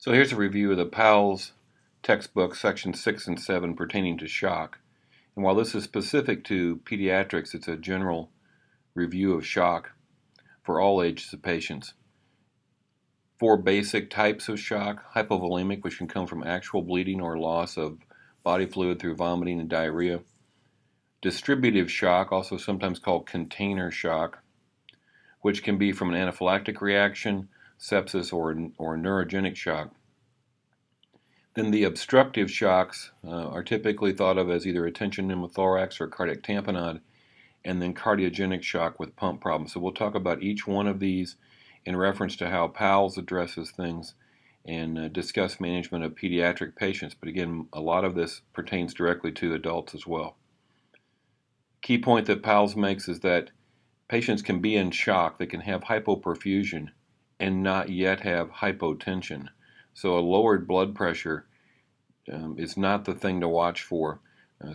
So here's a review of the PALS textbook, sections 6 and 7 pertaining to shock. And while this is specific to pediatrics, it's a general review of shock for all ages of patients. 4 basic types of shock: hypovolemic, which can come from actual bleeding or loss of body fluid through vomiting and diarrhea. Distributive shock, also sometimes called container shock, which can be from an anaphylactic reaction, sepsis, or neurogenic shock. Then the obstructive shocks are typically thought of as either a tension pneumothorax or cardiac tamponade, and then cardiogenic shock with pump problems. So we'll talk about each one of these in reference to how PALS addresses things and discuss management of pediatric patients. But again, a lot of this pertains directly to adults as well. Key point that PALS makes is that patients can be in shock, they can have hypoperfusion and not yet have hypotension. So a lowered blood pressure is not the thing to watch for.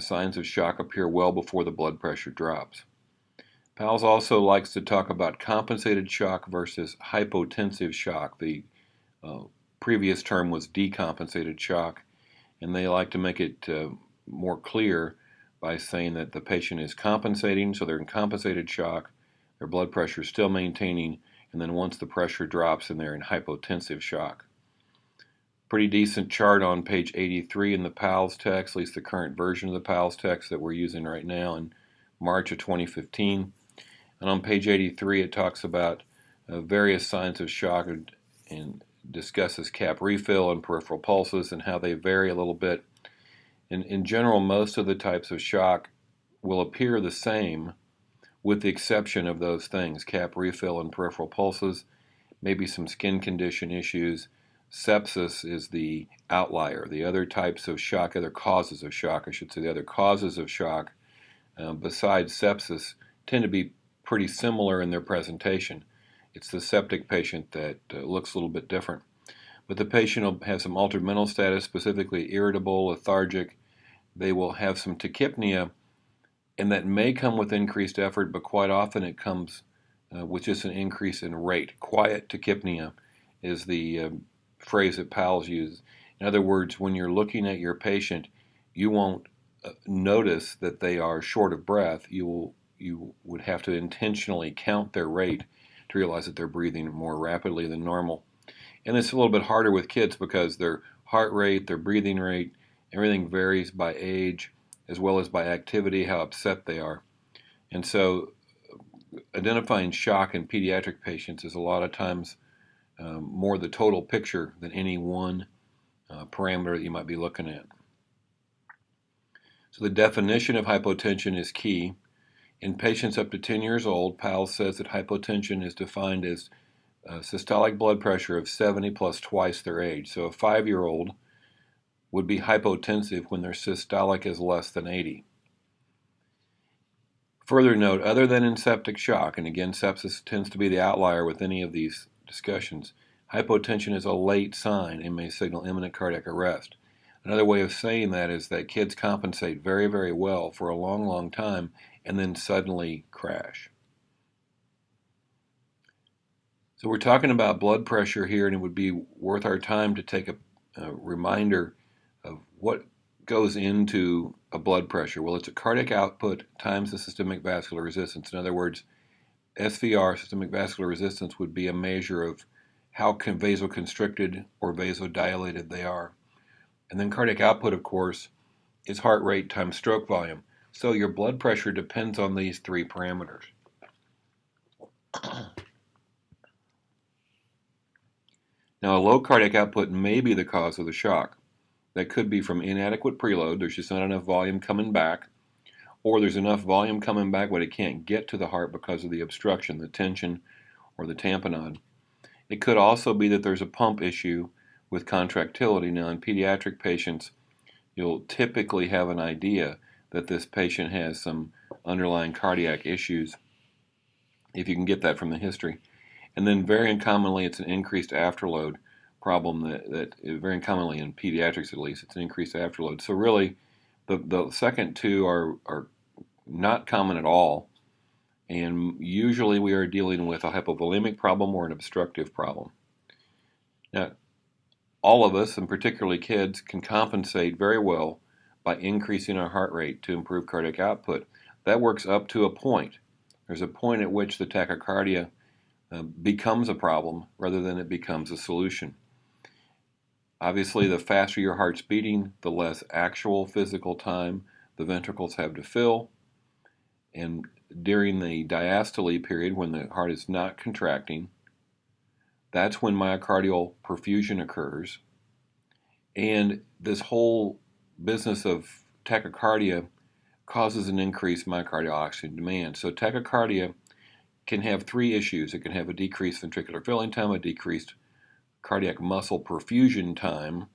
Signs of shock appear well before the blood pressure drops. PALS also likes to talk about compensated shock versus hypotensive shock. The previous term was decompensated shock, and they like to make it more clear by saying that the patient is compensating, so they're in compensated shock, their blood pressure is still maintaining, and then once the pressure drops, then they're in hypotensive shock. Pretty decent chart on page 83 in the PALS text, at least the current version of the PALS text that we're using right now in March of 2015. And on page 83 it talks about various signs of shock and discusses cap refill and peripheral pulses and how they vary a little bit. In general, most of the types of shock will appear the same with the exception of those things: cap refill and peripheral pulses, maybe some skin condition issues. Sepsis is the outlier. The other types of shock, other causes of shock, I should say, the other causes of shock besides sepsis tend to be pretty similar in their presentation. It's the septic patient that looks a little bit different. But the patient will have some altered mental status, specifically irritable, lethargic. They will have some tachypnea, and that may come with increased effort, but quite often it comes with just an increase in rate. Quiet tachypnea is the phrase that PALS uses. In other words, when you're looking at your patient, you won't notice that they are short of breath. You would have to intentionally count their rate to realize that they're breathing more rapidly than normal. And it's a little bit harder with kids because their heart rate, their breathing rate, everything varies by age as well as by activity, how upset they are. And so identifying shock in pediatric patients is a lot of times more the total picture than any one parameter that you might be looking at. So the definition of hypotension is key. In patients up to 10 years old, PALS says that hypotension is defined as systolic blood pressure of 70 plus twice their age. So a 5-year-old would be hypotensive when their systolic is less than 80. Further note, other than in septic shock, and again sepsis tends to be the outlier with any of these discussions, hypotension is a late sign and may signal imminent cardiac arrest. Another way of saying that is that kids compensate very, very well for a long, long time and then suddenly crash. So we're talking about blood pressure here, and it would be worth our time to take a reminder of what goes into a blood pressure. Well, it's a cardiac output times the systemic vascular resistance. In other words, SVR, systemic vascular resistance, would be a measure of how vasoconstricted or vasodilated they are. And then cardiac output, of course, is heart rate times stroke volume. So your blood pressure depends on these 3 parameters. Now, a low cardiac output may be the cause of the shock. That could be from inadequate preload. There's just not enough volume coming back. Or there's enough volume coming back, but it can't get to the heart because of the obstruction, the tension, or the tamponade. It could also be that there's a pump issue with contractility. Now, in pediatric patients, you'll typically have an idea that this patient has some underlying cardiac issues, if you can get that from the history. And then very uncommonly, it's an increased afterload problem that very commonly in pediatrics, at least, it's an increased afterload. So really, the second 2 are not common at all, and usually we are dealing with a hypovolemic problem or an obstructive problem. Now, all of us, and particularly kids, can compensate very well by increasing our heart rate to improve cardiac output. That works up to a point. There's a point at which the tachycardia becomes a problem rather than it becomes a solution. Obviously, the faster your heart's beating, the less actual physical time the ventricles have to fill. And during the diastole period, when the heart is not contracting, that's when myocardial perfusion occurs. And this whole business of tachycardia causes an increased myocardial oxygen demand. So tachycardia can have three issues. It can have a decreased ventricular filling time, a decreased cardiac muscle perfusion time,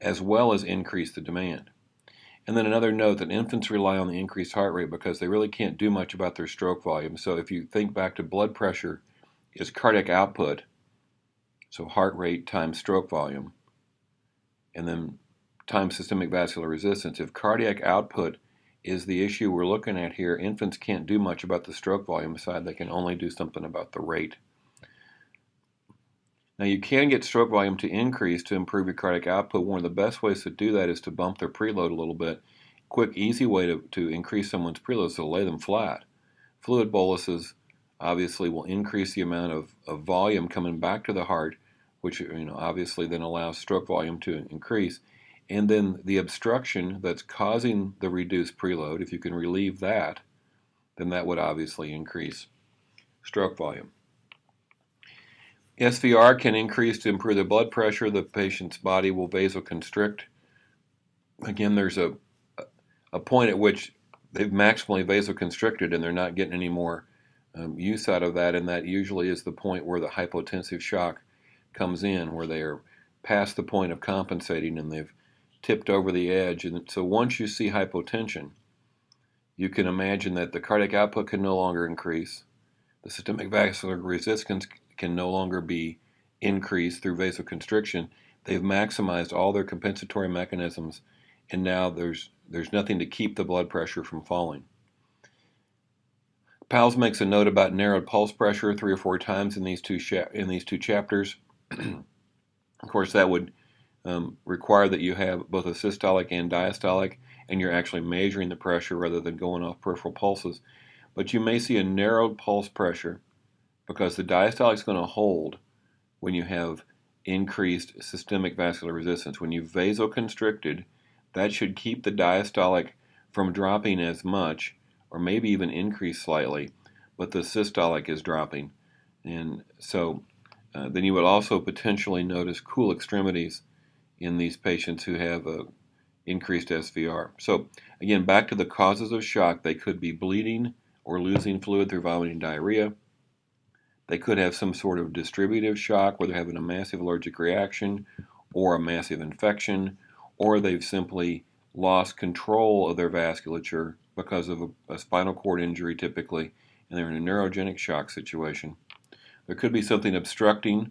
as well as increase the demand. And then another note that infants rely on the increased heart rate because they really can't do much about their stroke volume. So if you think back to blood pressure is cardiac output, so heart rate times stroke volume, and then times systemic vascular resistance. If cardiac output is the issue we're looking at here, infants can't do much about the stroke volume side. They can only do something about the rate. Now you can get stroke volume to increase to improve your cardiac output. One of the best ways to do that is to bump their preload a little bit. Quick, easy way to increase someone's preload is to lay them flat. Fluid boluses obviously will increase the amount of volume coming back to the heart, which obviously then allows stroke volume to increase. And then the obstruction that's causing the reduced preload, if you can relieve that, then that would obviously increase stroke volume. SVR can increase to improve the blood pressure. The patient's body will vasoconstrict. Again, there's a point at which they've maximally vasoconstricted and they're not getting any more use out of that, and that usually is the point where the hypotensive shock comes in, where they are past the point of compensating and they've tipped over the edge. And so once you see hypotension, you can imagine that the cardiac output can no longer increase. The systemic vascular resistance can no longer be increased through vasoconstriction. They've maximized all their compensatory mechanisms, and now there's nothing to keep the blood pressure from falling. PALS makes a note about narrowed pulse pressure 3 or 4 times in these two chapters. Of course, that would require that you have both a systolic and diastolic, and you're actually measuring the pressure rather than going off peripheral pulses. But you may see a narrowed pulse pressure because the diastolic is going to hold when you have increased systemic vascular resistance. When you've vasoconstricted, that should keep the diastolic from dropping as much, or maybe even increase slightly, but the systolic is dropping. And so then you would also potentially notice cool extremities in these patients who have increased SVR. So again, back to the causes of shock. They could be bleeding or losing fluid through vomiting, diarrhea. They could have some sort of distributive shock where they're having a massive allergic reaction or a massive infection, or they've simply lost control of their vasculature because of a spinal cord injury typically, and they're in a neurogenic shock situation. There could be something obstructing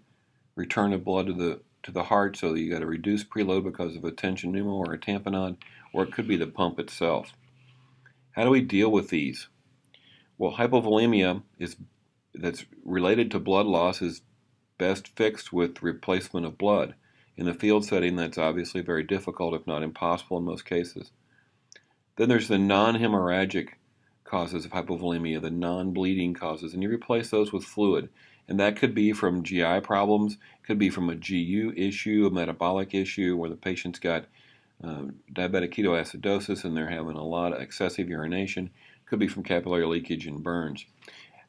return of blood to the heart, so that you got a reduced preload because of a tension pneumo or a tamponade, or it could be the pump itself. How do we deal with these? Well, hypovolemia that's related to blood loss is best fixed with replacement of blood. In the field setting, that's obviously very difficult, if not impossible in most cases. Then there's the non-hemorrhagic causes of hypovolemia, the non-bleeding causes, and you replace those with fluid. And that could be from GI problems, could be from a GU issue, a metabolic issue, where the patient's got diabetic ketoacidosis and they're having a lot of excessive urination, could be from capillary leakage and burns.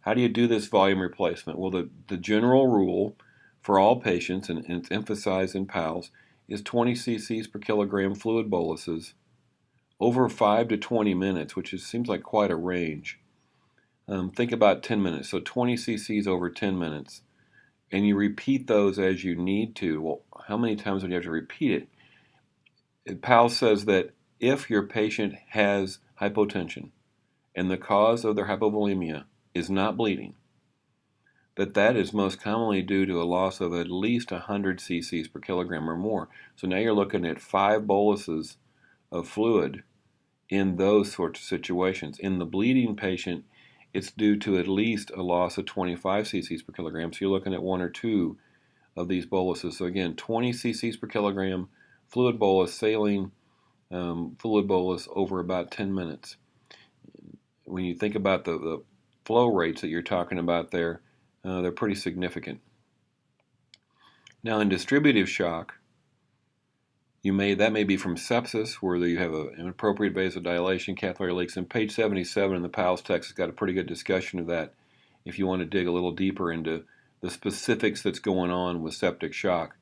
How do you do this volume replacement? Well, the general rule for all patients, and it's emphasized in PALS, is 20 cc's per kilogram fluid boluses over 5 to 20 minutes, which seems like quite a range. Think about 10 minutes, so 20 cc's over 10 minutes. And you repeat those as you need to. Well, how many times would you have to repeat it? PALS says that if your patient has hypotension and the cause of their hypovolemia is not bleeding, that is most commonly due to a loss of at least 100 cc's per kilogram or more. So now you're looking at 5 boluses of fluid in those sorts of situations. In the bleeding patient, it's due to at least a loss of 25 cc's per kilogram. So you're looking at 1 or 2 of these boluses. So again, 20 cc's per kilogram, fluid bolus, saline fluid bolus over about 10 minutes. When you think about the flow rates that you're talking about there, they're pretty significant. Now in distributive shock, that may be from sepsis, where you have an inappropriate vasodilation, capillary leaks. And page 77 in the PALS text has got a pretty good discussion of that if you want to dig a little deeper into the specifics that's going on with septic shock.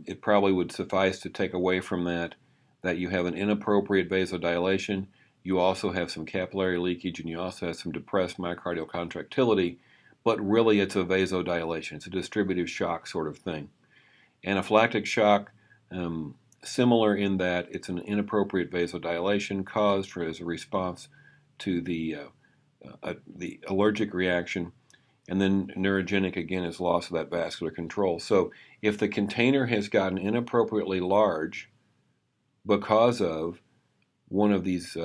It probably would suffice to take away from that you have an inappropriate vasodilation, you also have some capillary leakage, and you also have some depressed myocardial contractility, but really it's a vasodilation. It's a distributive shock sort of thing. Anaphylactic shock, similar in that it's an inappropriate vasodilation caused as a response to the allergic reaction. And then neurogenic, again, is loss of that vascular control. So if the container has gotten inappropriately large because of one of these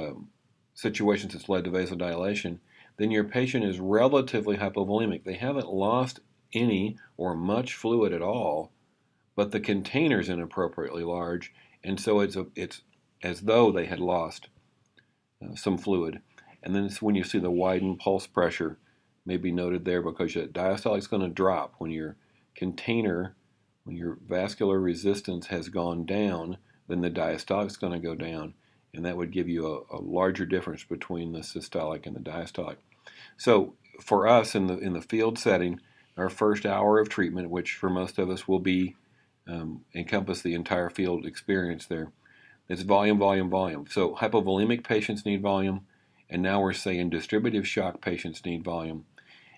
situations that's led to vasodilation, then your patient is relatively hypovolemic. They haven't lost any or much fluid at all, but the container is inappropriately large, and so it's as though they had lost some fluid. And then it's when you see the widened pulse pressure may be noted there, because your diastolic is going to drop when your container, when your vascular resistance has gone down, then the diastolic is going to go down, and that would give you a larger difference between the systolic and the diastolic. So for us in the field setting, our first hour of treatment, which for most of us will be encompass the entire field experience there, it's volume, volume, volume. So hypovolemic patients need volume, and now we're saying distributive shock patients need volume.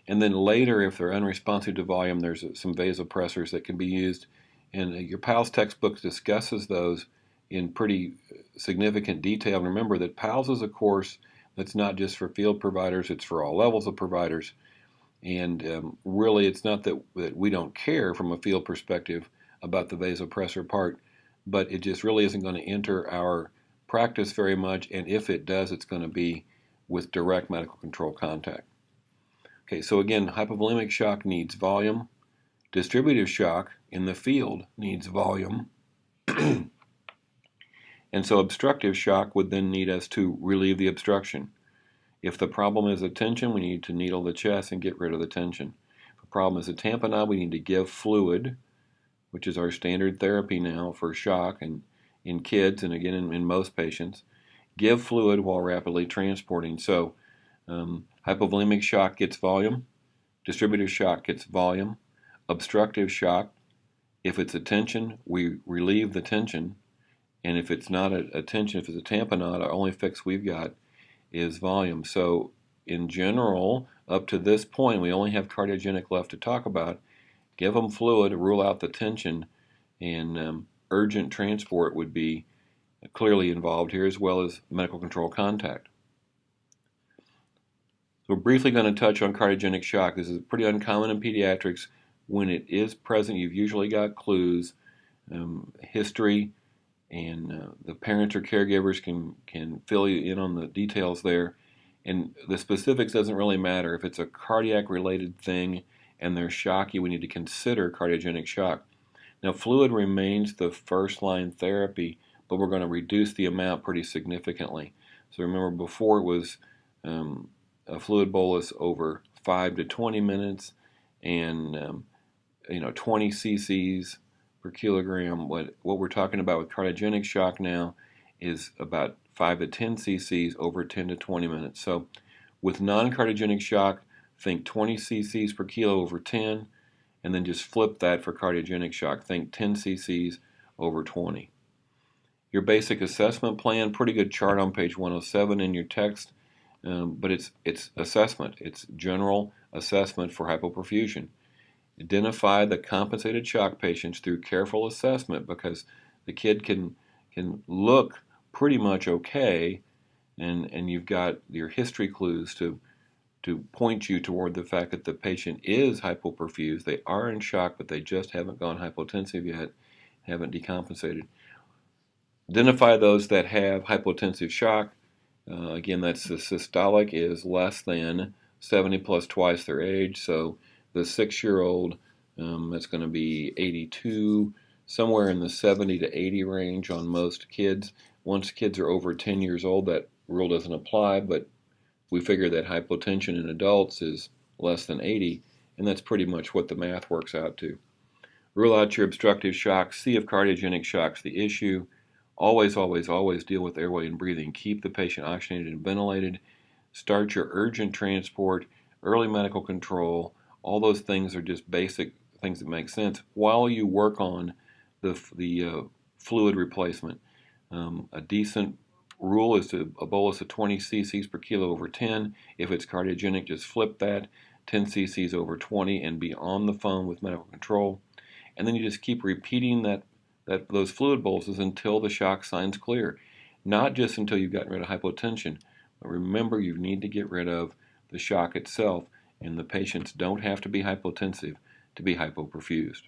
And then later, if they're unresponsive to volume, there's some vasopressors that can be used, and your PALS textbook discusses those in pretty significant detail. And remember that PALS is a course that's not just for field providers, it's for all levels of providers. And really, it's not that we don't care from a field perspective about the vasopressor part, but it just really isn't going to enter our practice very much, and if it does, it's going to be with direct medical control contact. Okay, so again, hypovolemic shock needs volume. Distributive shock in the field needs volume. And so obstructive shock would then need us to relieve the obstruction. If the problem is a tension, we need to needle the chest and get rid of the tension. If the problem is a tamponade, we need to give fluid, which is our standard therapy now for shock and in kids, and again in most patients. Give fluid while rapidly transporting. So hypovolemic shock gets volume, distributive shock gets volume, obstructive shock, if it's a tension, we relieve the tension, and if it's not a tension, if it's a tamponade, our only fix we've got is volume. So in general, up to this point, we only have cardiogenic left to talk about. Give them fluid, rule out the tension, and urgent transport would be clearly involved here, as well as medical control contact. So we're briefly going to touch on cardiogenic shock. This is pretty uncommon in pediatrics. When it is present, you've usually got clues, history, and the parents or caregivers can fill you in on the details there. And the specifics doesn't really matter. If it's a cardiac-related thing and they're shocky, we need to consider cardiogenic shock. Now, fluid remains the first-line therapy, but we're going to reduce the amount pretty significantly. So remember, before it was a fluid bolus over 5 to 20 minutes and 20 cc's per kilogram. What we're talking about with cardiogenic shock now is about 5 to 10 cc's over 10 to 20 minutes. So with non-cardiogenic shock, think 20 cc's per kilo over 10, and then just flip that for cardiogenic shock. Think 10 cc's over 20. Your basic assessment plan, pretty good chart on page 107 in your text, but it's assessment. It's general assessment for hypoperfusion. Identify the compensated shock patients through careful assessment, because the kid can look pretty much okay, and you've got your history clues to point you toward the fact that the patient is hypoperfused. They are in shock, but they just haven't gone hypotensive yet, haven't decompensated. Identify those that have hypotensive shock. Again, that's the systolic is less than 70 plus twice their age. So the 6-year-old That's going to be 82, somewhere in the 70 to 80 range on most kids. Once kids are over 10 years old, that rule doesn't apply, but we figure that hypotension in adults is less than 80, and that's pretty much what the math works out to. Rule out your obstructive shock. See if cardiogenic shock's the issue. Always, always, always deal with airway and breathing. Keep the patient oxygenated and ventilated. Start your urgent transport, early medical control. All those things are just basic things that make sense while you work on the fluid replacement. A decent rule is to a bolus of 20 cc's per kilo over 10. If it's cardiogenic, just flip that, 10 cc's over 20, and be on the phone with medical control. And then you just keep repeating those fluid boluses until the shock signs clear. Not just until you've gotten rid of hypotension, but remember you need to get rid of the shock itself, and the patients don't have to be hypotensive to be hypoperfused.